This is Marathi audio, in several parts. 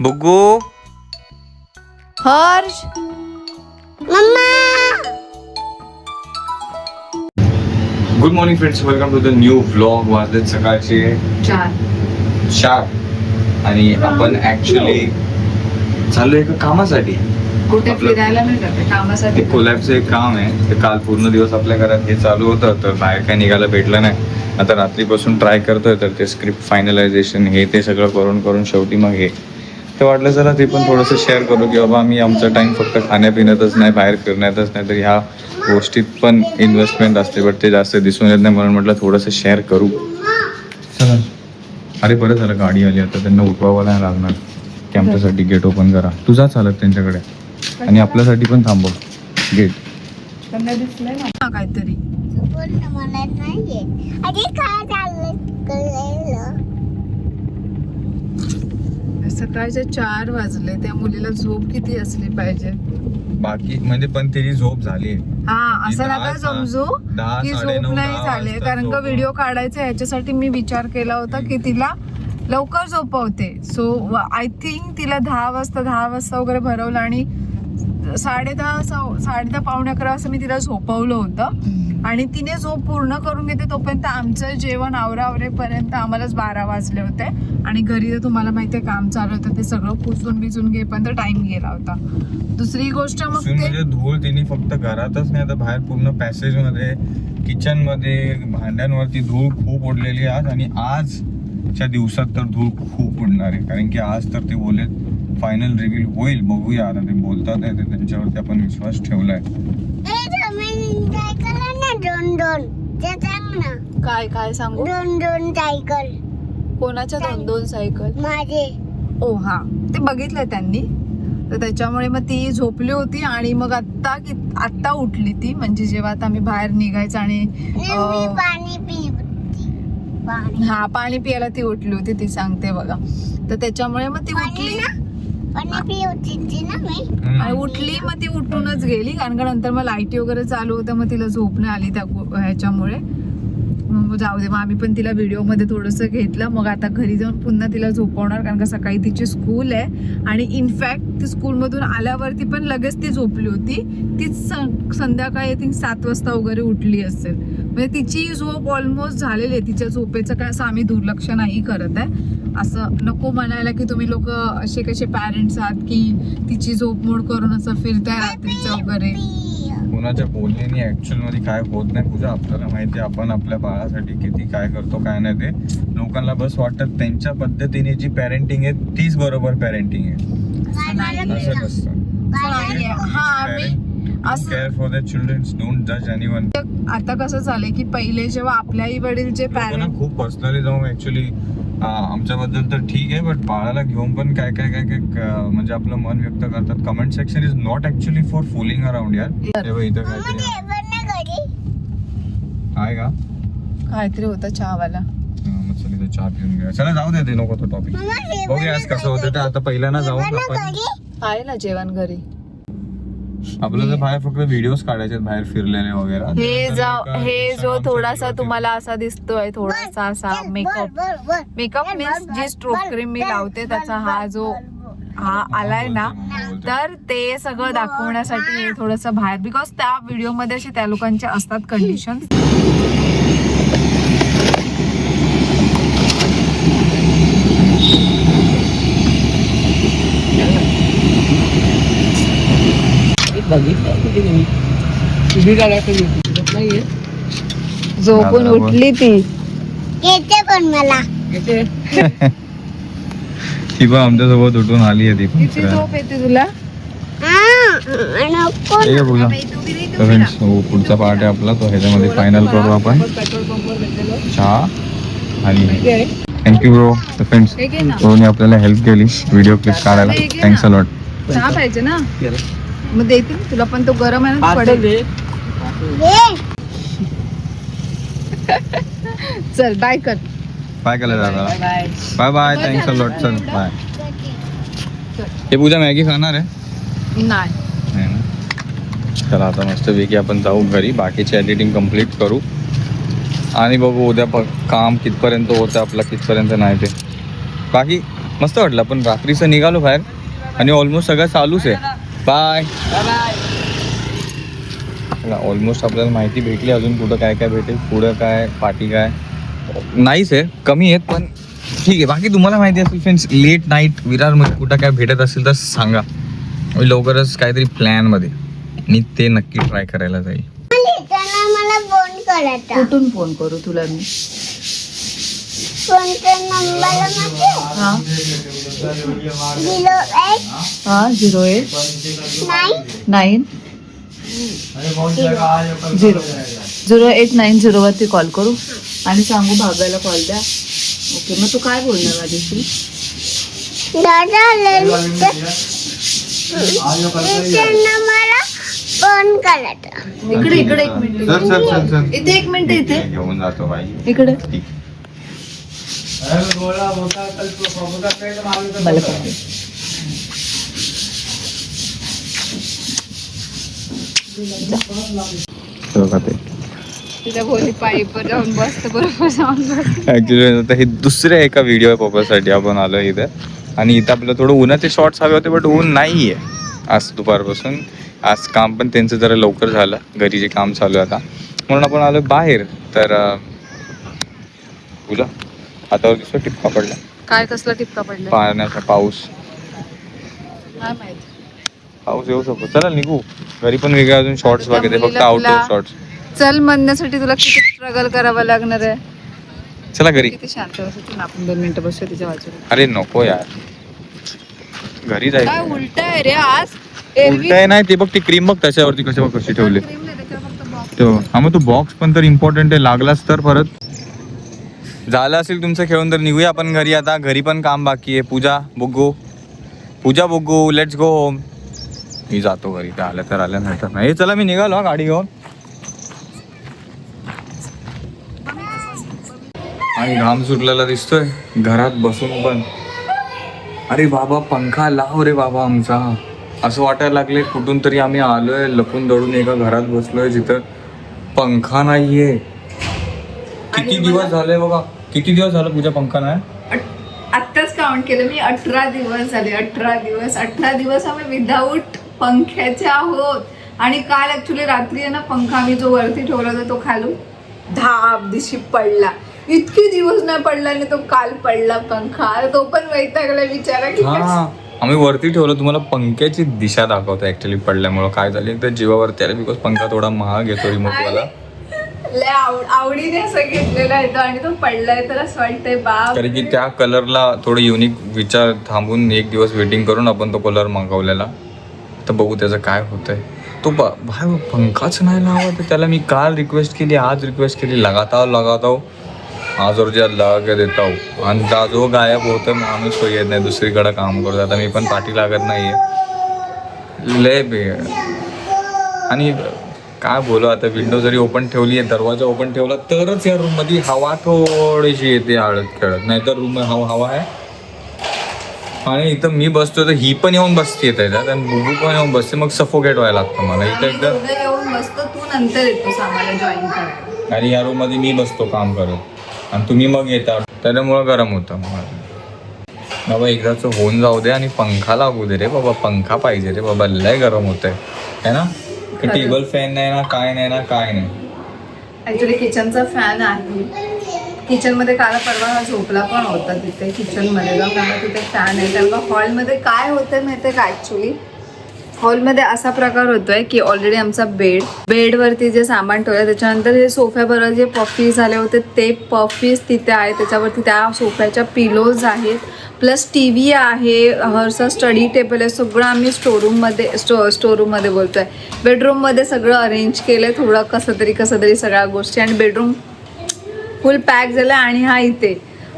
बुग्गू Harsh good morning friends, welcome to the new vlog. वाजलेत सकाळचे 4 आणि आपण ऍक्च्युली चाललोय एका कामासाठी. कुठे फिरायला नाही जाते कामासाठी. ते कोलॅबचं एक काम आहे. ते काल पूर्ण दिवस आपल्या घरात हे चालू होतं, तर बाहेर काय निघायला भेटलं नाही. आता रात्रीपासून ट्राय करतोय, तर ते स्क्रिप्ट फायनलायझेशन हे ते सगळं करून शेवटी मग हे तर वाटलं चला ते पण थोडंसं शेअर करू की बाबा आम्ही आमचा टाइम फक्त खाण्यापिण्यातच नाही, बाहेर फिरण्यातच नाही, तर ह्या गोष्टीत पण इन्व्हेस्टमेंट असते, बट ते जास्त दिसून येत नाही. म्हणून म्हटलं थोडंसं शेअर करू. चला. अरे बरं झालं गाडी आली. आता त्यांना उठवावं नाही लागणार की आमच्यासाठी गेट ओपन करा. तुझा चालत त्यांच्याकडे आणि आपल्यासाठी पण थांबव गेट. त्यांना दिसलंय ना काहीतरी. सकाळचे 4 वाजले. त्या मुलीला झोप किती असली पाहिजे. बाकी म्हणजे पण तिची झोप झाली. हा असं नका समजू की झोप नाही झाली, कारण का व्हिडिओ काढायचा ह्याच्यासाठी मी विचार केला होता की तिला लवकर झोपवते. सो आय थिंक तिला 10 वाजता वगैरे भरवलं आणि 10:30 पावणे 11 वाजता मी तिला झोपवलं होतं. आणि तिने झोप पूर्ण करून घेते तोपर्यंत आमचं जेवण आवरेपर्यंत आम्हालाच 12 वाजले होते. आणि घरी तर तुम्हाला माहितीये काम चालू होतं, ते सगळं पुसून बिसून घेपर्यंत टाइम गेला होता. दुसरी गोष्ट मग ते म्हणजे धूळ तिने फक्त घरातच नाही तर बाहेर पूर्ण पॅसेज मध्ये, किचन मध्ये, भांड्यांवरती धूळ खूप उडलेली आज. आणि आजच्या दिवसात तर धूळ खूप उडणार आहे, कारण की आज तर ते बोलले फायनल रिव्हील होईल. बघूया आता ते बोलतात आहे, ते त्यांच्यावरती आपण विश्वास ठेवलाय. काय काय सांगू. 2 सायकल कोणाच्या 2 सायकल माझे. ओ हा, ते बघितलंय त्यांनी. तर त्याच्यामुळे मग ती झोपली होती आणि मग आत्ता उठली ती. म्हणजे जेव्हा आता आम्ही बाहेर निघायचं आणि मी पाणी पिली. हा पाणी पियाला ती उठली होती, ती सांगते बघा. तर त्याच्यामुळे मग ती उठली पाणी पिली ना मी. आणि उठली मग ती उठूनच गेली, कारण का नंतर मग लाईटी वगैरे चालू होतं, मग तिला झोप नाही आली त्या ह्याच्यामुळे. मग जाऊ दे, मग आम्ही पण तिला व्हिडिओमध्ये थोडंसं घेतलं. मग आता घरी जाऊन पुन्हा तिला झोपवणार, कारण का सकाळी तिची स्कूल आहे. आणि इनफॅक्ट ती स्कूलमधून आल्यावरती पण लगेच ती झोपली होती. तीच संध्याकाळी 7 वाजता वगैरे उठली असेल. म्हणजे तिची झोप ऑलमोस्ट झालेली आहे. तिच्या झोपेचं काय असं आम्ही दुर्लक्ष नाही करत आहे. असं नको म्हणायला की तुम्ही लोक असे कसे पॅरेंट्स आहात की तिची झोप मोड करून असं फिरताय रात्रीचं वगैरे. कोणाच्या बोलण्याने ऍक्च्युअल मध्ये काय होत नाही पूजा. आपल्याला माहिती आहे आपण आपल्या बाळासाठी किती काय करतो काय नाही. ते लोकांना बस वाटतं त्यांच्या पद्धतीने जी पॅरेंटिंग आहे तीच बरोबर पॅरेंटिंग आहे. असं नसतं. Care for the children, don't जज एनीवन. आता कसं झालंय की पहिले जेव्हा आपल्या आई वडील जे पॅरेंट खूप पर्सनली जाऊन ऍक्च्युअली आमच्याबद्दल तर ठीक आहे, बट बाळाला घेऊन पण काय म्हणजे आपलं मन व्यक्त करतात. Comment section is not actually for फुलिंग around यार. तेव्हा इथं काहीतरी आहे का, काहीतरी होतं चहावाला. मग चल इथं चहा पिऊन घ्या. चला जाऊ दे, ते नको तो टॉपिक. बघूया आज कसं होतं ते. आता पहिल्यांदा जाऊन आपण आहे ना जेवण घरी. आपलं तर बाहेर फक्त व्हिडिओज काढायचे बाहेर फिरलेले वगैरे. हे जो थोडासा तुम्हाला असा दिसतोय, थोडासा असा मेकअप मीन्स जी स्ट्रोक क्रीम मी लावते त्याचा हा आलाय ना, तर ते सगळं दाखवण्यासाठी हे थोडंसं बाहेर. बिकॉज त्या व्हिडिओ मध्ये असे त्या लोकांचे असतात कंडिशन. झोपून उठली ती. येते पण मला. ती पण आमच्यासोबत उठून आली आहे. ती किती झोप येते तुला. पुढचा पार्ट आहे आपला, तो ह्याच्यामध्ये फायनल करू आपण. चहा आणि थँक्यू ब्रो. फ्रेंड्स ब्रोने आपल्याला हेल्प केली व्हिडिओ क्लिप काढायला. Thanks a lot. चहा पाहिजे ना, मग देतील तुला, पण तो गरम आहे ना पडेल. चल बाय कर. बाय केलं दादा. Bye bye. Thanks a lot. चल बाय. हे पूजा मॅगी खाणार आहे नाही. चला आता मस्तपैकी आपण जाऊ घरी, बाकीची एडिटिंग कम्प्लीट करू आणि बघू उद्या काम कितपर्यंत होतं आपलं, कितपर्यंत नाही ते. बाकी मस्त वाटलं. पण रात्रीचं निघालो बाहेर आणि ऑलमोस्ट सगळं चालूच आहे. बाय. ऑलमोस्ट आपल्याला माहिती भेटली. अजून कुठं काय काय भेटेल, पुढं काय पार्टी काय नाहीच आहे, कमी आहेत पण ठीक आहे. बाकी तुम्हाला माहिती असेल फ्रेंड्स, लेट नाईट विरारमध्ये कुठं काय भेटत असेल तर सांगा. मी लवकरच काहीतरी प्लॅनमध्ये आणि ते नक्की ट्राय करायला जाईल. मला फोन करायचा. कुठून फोन करू तुला मी? फोनचा नंबर हा 08 9 0890 वरती कॉल करू आणि सांगू भागायला कॉल द्या. ओके, मग तू काय बोलणार माझ्याशी? दादा मला फोन करायचा. इकडे इकडे एक मिनिट, इथे एक मिनिट, इथे घेऊन जातो बाई इकडे मला पाहिजे. तिच्या खोली पाईपवर जाऊन बसतं, बरोबर जाऊन बसतं. ऍक्च्युली आता हे दुसऱ्या एका व्हिडिओ पप्पासाठी आपण आलो इथं. आणि इथं आपलं थोडं उन्हाचे शॉर्ट्स हवे होते, बट ऊन नाही आहे आज दुपारपासून. आज काम पण त्यांचं जरा लवकर झालं, घरी जे काम चालू आहे आता, म्हणून आपण आलो बाहेर. तर तुला हातावर दिसतो टिपका पडला. काय कसला टिपका पडला? पाण्याचा पाऊस. काय माहिती. पाऊस येऊ शकतो. चला निघू. घरी पण वेगळे अजून शॉर्ट्स बघितले, फक्त आउटडोर शॉर्ट्स. चल म्हणण्यासाठी तुला किती स्ट्रगल करावं लागणार आहे. चला घरी. किती शांत बसतो ना आपण, 2 मिनिटं बसूया तिच्या बाजूला. अरे नको यार, घरी काय जायचं. उलट आहे रे आज. एरवी उलट आहे नाही ते बघ, ती क्रीम बघ त्याच्यावरती कशी ठेवली. cream नाही, त्याच्यावर फक्त box. ते बघ. हा मग तो बॉक्स पण तर इम्पॉर्टंट आहे, लागलाच तर परत. झालं असेल तुमचं खेळून तर निघूया आपण घरी आता. घरी पण काम बाकी आहे. पूजा बुग्गू लेट्स गो होम. मी जातो घरी, ते आलं तर आलं, नाही तर नाही. चला मी निघालो गाडी घेऊन. आणि घाम सुटलेला दिसतोय घरात बसून पण. अरे बाबा पंखा लाव रे बाबा आमचा. असं वाटायला लागले कुठून तरी आम्ही आलोय लपून दडून एका घरात बसलोय जिथं पंखा नाहीये. किती दिवस झाले बघा, किती दिवस झालं पूजा पंखा नाही. आत्ताच काउंट केलं मी, 18 दिवस झाले. 18 दिवस आम्ही विदाऊट पंख्याचे आहोत. आणि काल ऍक्च्युली रात्री आहे ना, पंखा आम्ही जो वरती ठेवला होता तो खालून धाप दिशी पडला. इतके दिवस नाही पडला आणि तो काल पडला पंखा. तो पण वैतागला बिचारा की हा आम्ही वरती ठेवलं. तुम्हाला पंख्याची दिशा दाखवतो. ऍक्च्युली पडल्यामुळं काय झालं तर जीवावरती आलं, बिकॉज पंखा थोडा महाग येतो रिमोटवाला. लय आवडीने असं घेतलेला आहे तो आणि तो पडलाय. तर असं वाटतंय बाप, कारण की त्या कलरला थोडं युनिक विचार थांबून एक दिवस वेटिंग करून आपण तो कलर मागवलेला. तर बघू त्याचं काय होतंय. तो भाई पंखाच नाही लावत. त्याला मी काल रिक्वेस्ट केली, आज रिक्वेस्ट केली, लगाताव आज और जे लगा के देता हूँ. आणि जो गायब होतं माणूस तो येत नाही, दुसरीकडे काम करतो. आता मी पण पाठी लागत नाहीये लय बे. आणि काय बोलू आता, विंडो जरी ओपन ठेवली आहे, दरवाजा ओपन ठेवला तरच या रूममध्ये हवा थोडीशी येते हळद खेळत. नाही तर रूम हवा आहे. आणि इथं मी बसतो तर ही पण येऊन बसते त्याच्यात आणि बुबू पण येऊन बसते. मग सफोकेट व्हायला लागतं मला इथं एकदम. येऊन बसतो तू, नंतर येतोस आम्हाला जॉईन करायला. आणि या रूममध्ये मी बसतो काम करत आणि तुम्ही मग येता, त्याच्यामुळं गरम होतं मला. बाबा एकदाचं होऊन जाऊ दे आणि पंखा लागू दे रे बाबा. पंखा पाहिजे रे बाबा, लय गरम होतंय है ना. टेबल फॅन नाही ना, काय नाही. ऍक्च्युली किचनचा फॅन आहे. किचनमध्ये काल परवा हा झोपला पण होता तिथे किचनमध्ये जाऊन. त्यामुळे तिथे फॅन आहे. कारण का हॉलमध्ये काय होतंय माहिती आहे का, ऍक्च्युली हॉलमध्ये असा प्रकार होतोय की ऑलरेडी आमचा बेडवरती जे सामान ठेवलं, त्याच्यानंतर हे सोफ्याबरोबर जे पफीज आले होते ते पफीज तिथे आहे. त्याच्यावरती त्या सोफ्याच्या पिलोज आहेत, प्लस टी व्ही आहे, हरचा स्टडी टेबल आहे. सगळं आम्ही स्टोरूममध्ये बोलतोय, बेडरूममध्ये सगळं अरेंज केलं आहे. थोडं कसं तरी सगळ्या गोष्टी. आणि बेडरूम फुल पॅक झालं. आणि हा इथे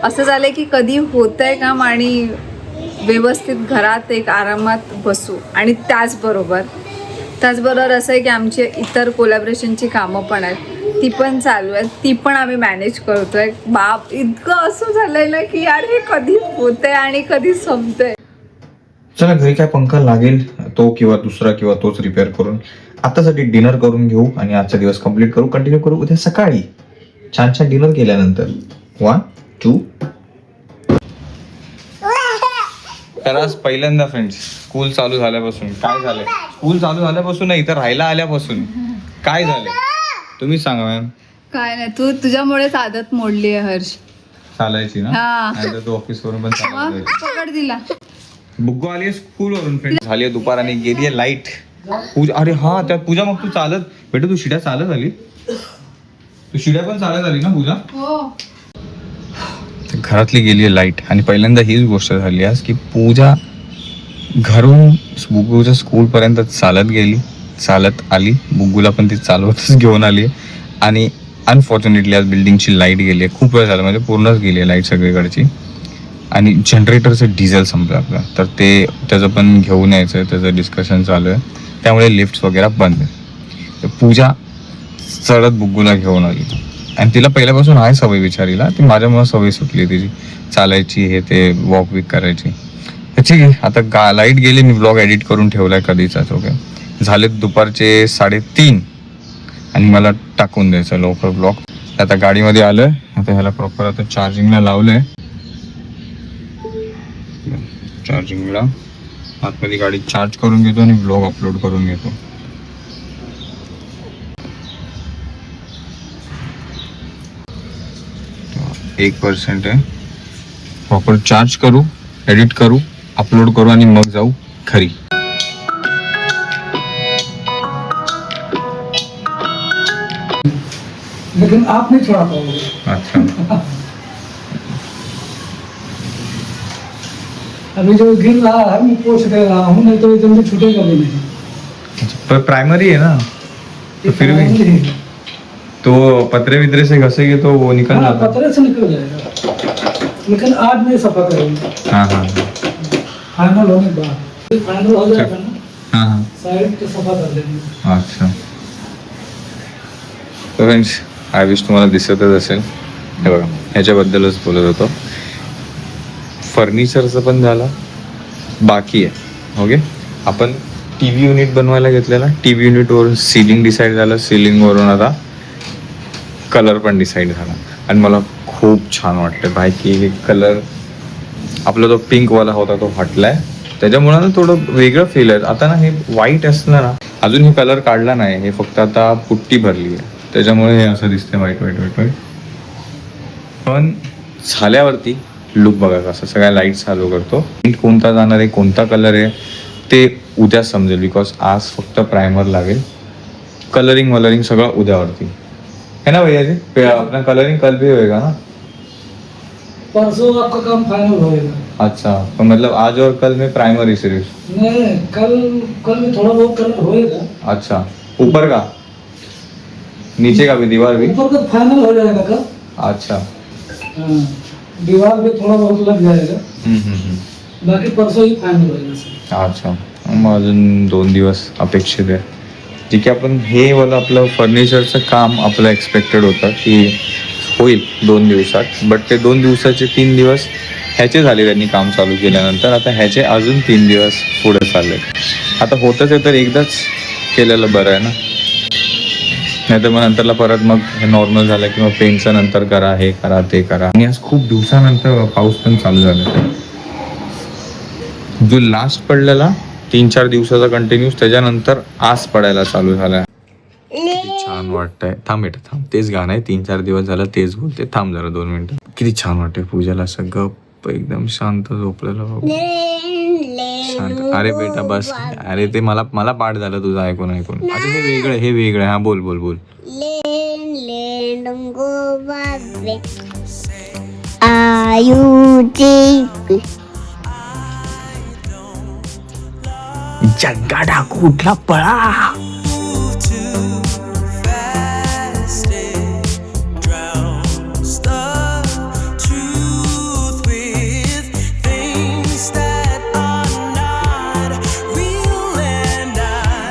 असं झालं की कधी होतंय काम आणि व्यवस्थित घरात एक आरामात बसू. आणि त्याचबरोबर असं आहे की आमची इतर कोलॅबरेशनची कामं पण आहेत, ती पण चालू आहेत, ती पण आम्ही मॅनेज करतोय. बाप इतकं असं झालंय ना की यार हे कधी होतंय आणि कधी संपतंय. चला घरी काय पंखा लागेल तो किंवा दुसरा किंवा तोच रिपेअर करून आतासाठी डिनर करून घेऊ आणि आजचा दिवस कंप्लीट करू. कंटिन्यू करू उद्या सकाळी छान डिनर केल्यानंतर. 1 2 तर आज पहिल्यांदा फ्रेंड्स स्कूल चालू झाल्यापासून काय झालंय, स्कूल चालू झाल्यापासून नाही, इथं राहायला आल्यापासून काय झालंय तुम्ही सांगा मॅम. काय नाही, तू तुझ्यामुळेच आदत मोडली आहे हर्ष. चालायची ना, हा. नाही तर तू ऑफिस वरून पण मग चालत पकड दिला. बुग्गू आली स्कूल वरून फ्रेंड, झाली आहे दुपार आणि गेली आहे लाईट. पूजा, अरे हा त्यात पूजा मग तू चालत बेटा, तू शिड्या चालत आली, तू शिड्या पण चालत आली ना पूजा. हो. घरातली गेली आहे लाईट आणि पहिल्यांदा हीच गोष्ट झाली आज की पूजा घरून बुग्गूच्या स्कूलपर्यंत चालत गेली, चालत आली, बुग्गूला पण ती चालवतच घेऊन आली आणि अनफॉर्च्युनेटली आज बिल्डिंगची लाईट गेली आहे. खूप वेळ झाला, म्हणजे पूर्णच गेली आहे लाईट सगळीकडची. आणि जनरेटरचं डिझेल संपलं आपलं, तर ते त्याचं पण घेऊन यायचं, त्याचं डिस्कशन चालू आहे, त्यामुळे लिफ्ट वगैरे बंद आहे. तर पूजा चढत बुग्गूला घेऊन आली आणि तिला पहिल्यापासून आहे सवय विचारीला, ती माझ्यामुळे सवय सुटली तिची चालायची, हे ते वॉक विक करायची. तर ठीक आहे, आता लाईट गेली, मी ब्लॉग एडिट करून ठेवलाय कधीचाच. ओके, झालेत दुपारचे 3:30 आणि मला टाकून द्यायचं लवकर ब्लॉग. आता गाडीमध्ये आलोय, आता ह्याला प्रॉपर आता चार्जिंगला लावलंय, चार्जिंगला आतमध्ये गाडी चार्ज करून घेतो आणि ब्लॉग अपलोड करून घेतो. तो 1% आहे, प्रॉपर चार्ज करू, एडिट करू, अपलोड करू आणि मग जाऊ घरी. लेकिन आप नहीं छोड़ा पाओगे. अच्छा, अभी जो गिर रहा है मैं पोछ दे रहा हूँ, नहीं तो ये जल्दी छूटेगा भी नहीं. पर प्राइमरी है ना, तो फिर भी तो पतरे वितरे से घसे के तो वो निकल हाँ, जाता है. पतरे से निकल जाएगा, लेकिन आज नहीं सफा करेंगे. हाँ हाँ फाइनल होने के बाद फाइनल हो जाएगा ना, हाँ हाँ. साइड पे सफा कर देंगे. अच्छा, तर फ्रेंड्स आय विश तुम्हाला दिसतच असेल. हे बघा, ह्याच्याबद्दलच बोलत होतो. फर्निचरचं पण झालं, बाकी आहे. ओके, आपण टी व्ही युनिट बनवायला घेतलेला, टी व्ही युनिटवरून सिलिंग डिसाईड झालं, सिलिंगवरून आता कलर पण डिसाईड झाला आणि मला खूप छान वाटतं भाई की हे कलर आपला जो पिंकवाला होता तो हटलाय, त्याच्यामुळे ना थोडं वेगळं फील आहे. आता ना हे व्हाईट असलं ना, अजून हे कलर काढला नाही, हे फक्त आता पुट्टी भरली आहे, त्याच्यामुळे हे असं दिसतंय व्हाईट व्हाईट व्हाईट व्हाईट. पण झाल्यावरती लुक बघा कसं, सगळ्या लाईट चालू करतो. कोणता जाणार आहे, कोणता कलर आहे ते उद्या समजेल, बिकॉज आज फक्त प्रायमर लागेल. कलरिंग सगळं उद्यावरती है ना भैया जी. अपना कलरिंग कल भी होएगा ना. परसों आपका काम फाइनल होएगा. अच्छा, तो मतलब आज और कल में प्राइमरी सिर्फ. नहीं, कल में थोड़ा बहुत कलर होएगा. अच्छा, ऊपर का नीचे का भी, दीवार भी. ऊपर का फाइनल हो जाएगा कल. अच्छा. हाँ, दीवार पे थोड़ा बहुत लग जाएगा, बाकी परसों ही फाइनल होएगा सर. अच्छा, मग अजून 2 दिवस अपेक्षित आहे. जे की आपण हे वाला आपलं फर्निचरचं काम आपलं एक्सपेक्टेड होतं की होईल 2 दिवसात, बट ते 2 दिवसाचे 3 दिवस ह्याचे झाले त्यांनी काम चालू केल्यानंतर. आता ह्याचे अजून 3 दिवस पुढे चालले. आता होतच आहे तर एकदाच केलेलं बरं आहे ना, नाहीतर मग नंतरला परत मग हे नॉर्मल झालं किंवा पेंटचं नंतर करा, हे करा, ते करा. आणि आज खूप दिवसानंतर पाऊस पण चालू झाला. जो लास्ट पडलेला 3-4 दिवसाचा कंटिन्यूस, त्याच्यानंतर आज पडायला चालू झालाय. किती छान वाटतंय. थांब बेटा थांब, तेच गाणं आहे, 3-4 दिवस झालं तेच बोलते. थांब जरा 2 मिनिटं. किती छान वाटतंय पूजाला, असं गप्प एकदम शांत झोपलेलं शांत. अरे बेटा बस, अरे ते मला पाठ झालं तुझं ऐकून. अच्छा, हे वेगळं. हा बोल बोल बोल. जग्गा डाकू उठला पळा.